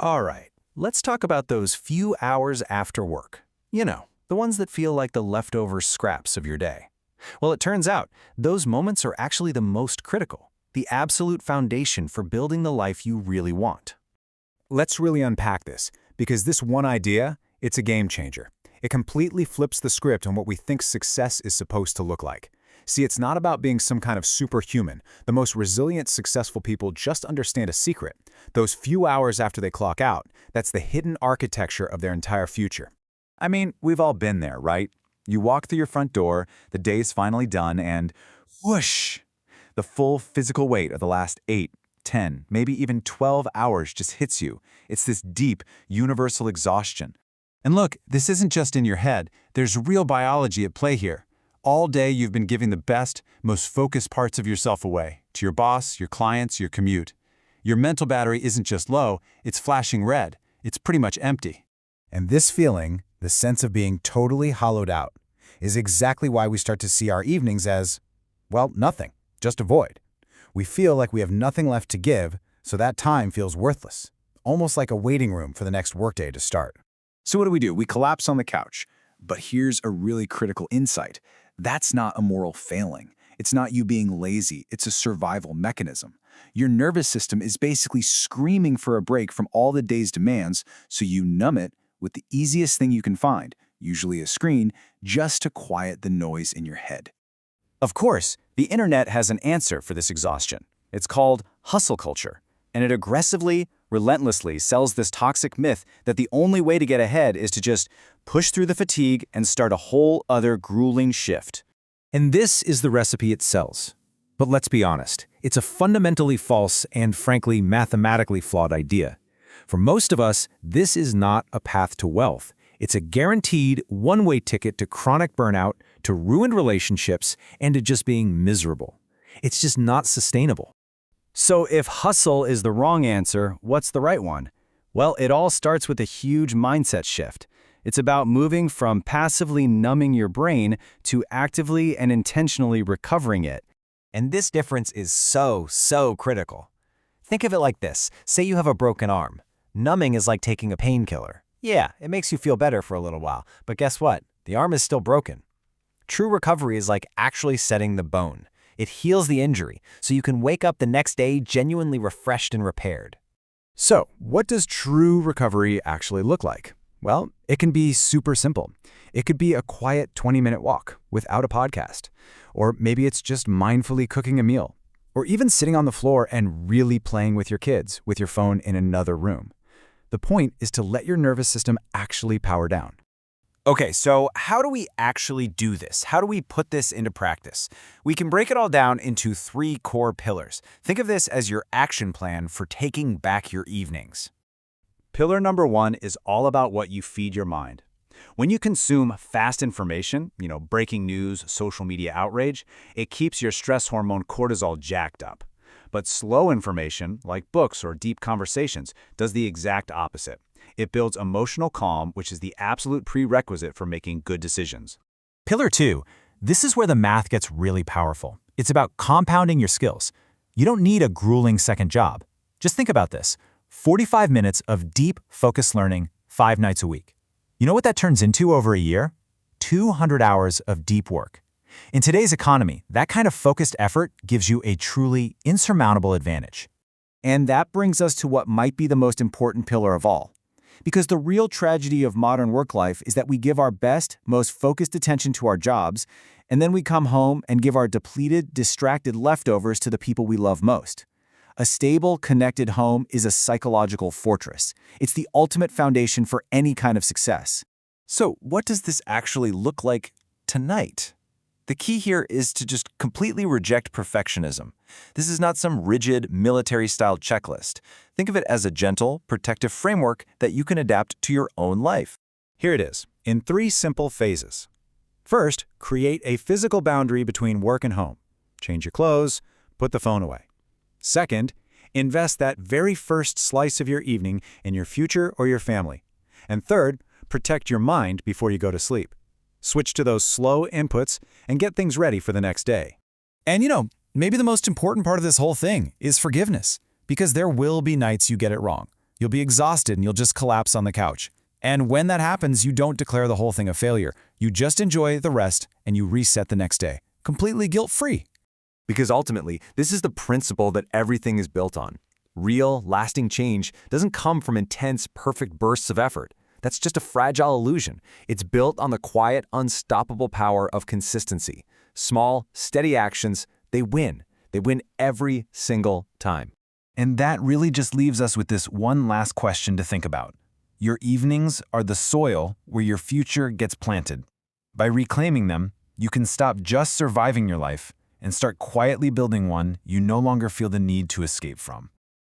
All right, let's talk about those few hours after work. You know, the ones that feel like the leftover scraps of your day. Well, it turns out those moments are actually the most critical, the absolute foundation for building the life you really want. Let's really unpack this, because this one idea, it's a game changer. It completely flips the script on what we think success is supposed to look like. See, it's not about being some kind of superhuman. The most resilient, successful people just understand a secret. Those few hours after they clock out, that's the hidden architecture of their entire future. I mean, we've all been there, right? You walk through your front door, the day's finally done, and whoosh! The full physical weight of the last 8, 10, maybe even 12 hours just hits you. It's this deep, universal exhaustion. And look, this isn't just in your head. There's real biology at play here. All day you've been giving the best, most focused parts of yourself away to your boss, your clients, your commute. Your mental battery isn't just low, it's flashing red. It's pretty much empty. And this feeling, the sense of being totally hollowed out, is exactly why we start to see our evenings as, well, nothing, just a void. We feel like we have nothing left to give, so that time feels worthless, almost like a waiting room for the next workday to start. So what do? We collapse on the couch. But here's a really critical insight. That's not a moral failing. It's not you being lazy. It's a survival mechanism. Your nervous system is basically screaming for a break from all the day's demands, so you numb it with the easiest thing you can find, usually a screen, just to quiet the noise in your head. Of course, the internet has an answer for this exhaustion. It's called hustle culture, and it aggressively, relentlessly sells this toxic myth that the only way to get ahead is to just push through the fatigue and start a whole other grueling shift. And this is the recipe it sells. But let's be honest, it's a fundamentally false and frankly mathematically flawed idea. For most of us, this is not a path to wealth. It's a guaranteed one-way ticket to chronic burnout, to ruined relationships, and to just being miserable. It's just not sustainable. So if hustle is the wrong answer, what's the right one? Well, it all starts with a huge mindset shift. It's about moving from passively numbing your brain to actively and intentionally recovering it. And this difference is so critical. Think of it like this. Say you have a broken arm. Numbing is like taking a painkiller. Yeah, it makes you feel better for a little while, but guess what? The arm is still broken. True recovery is like actually setting the bone. It heals the injury, so you can wake up the next day genuinely refreshed and repaired. So, what does true recovery actually look like? Well, it can be super simple. It could be a quiet 20-minute walk without a podcast. Or maybe it's just mindfully cooking a meal. Or even sitting on the floor and really playing with your kids with your phone in another room. The point is to let your nervous system actually power down. Okay, so how do we actually do this? How do we put this into practice? We can break it all down into 3 core pillars. Think of this as your action plan for taking back your evenings. Pillar number 1 is all about what you feed your mind. When you consume fast information, breaking news, social media outrage, it keeps your stress hormone cortisol jacked up. But slow information, like books or deep conversations, does the exact opposite. It builds emotional calm, which is the absolute prerequisite for making good decisions. Pillar 2. This is where the math gets really powerful. It's about compounding your skills. You don't need a grueling second job. Just think about this. 45 minutes of deep, focused learning 5 nights a week. You know what that turns into over a year? 200 hours of deep work. In today's economy, that kind of focused effort gives you a truly insurmountable advantage. And that brings us to what might be the most important pillar of all. Because the real tragedy of modern work life is that we give our best, most focused attention to our jobs, and then we come home and give our depleted, distracted leftovers to the people we love most. A stable, connected home is a psychological fortress. It's the ultimate foundation for any kind of success. So what does this actually look like tonight? The key here is to just completely reject perfectionism. This is not some rigid, military-style checklist. Think of it as a gentle, protective framework that you can adapt to your own life. Here it is, in 3 simple phases. First, create a physical boundary between work and home. Change your clothes, put the phone away. Second, invest that very first slice of your evening in your future or your family. And third, protect your mind before you go to sleep. Switch to those slow inputs and get things ready for the next day. And maybe the most important part of this whole thing is forgiveness, because there will be nights you get it wrong. You'll be exhausted and you'll just collapse on the couch. And when that happens, you don't declare the whole thing a failure. You just enjoy the rest and you reset the next day, completely guilt-free. Because ultimately, this is the principle that everything is built on. Real, lasting change doesn't come from intense, perfect bursts of effort. That's just a fragile illusion. It's built on the quiet, unstoppable power of consistency. Small, steady actions, they win. They win every single time. And that really just leaves us with this one last question to think about. Your evenings are the soil where your future gets planted. By reclaiming them, you can stop just surviving your life and start quietly building one you no longer feel the need to escape from.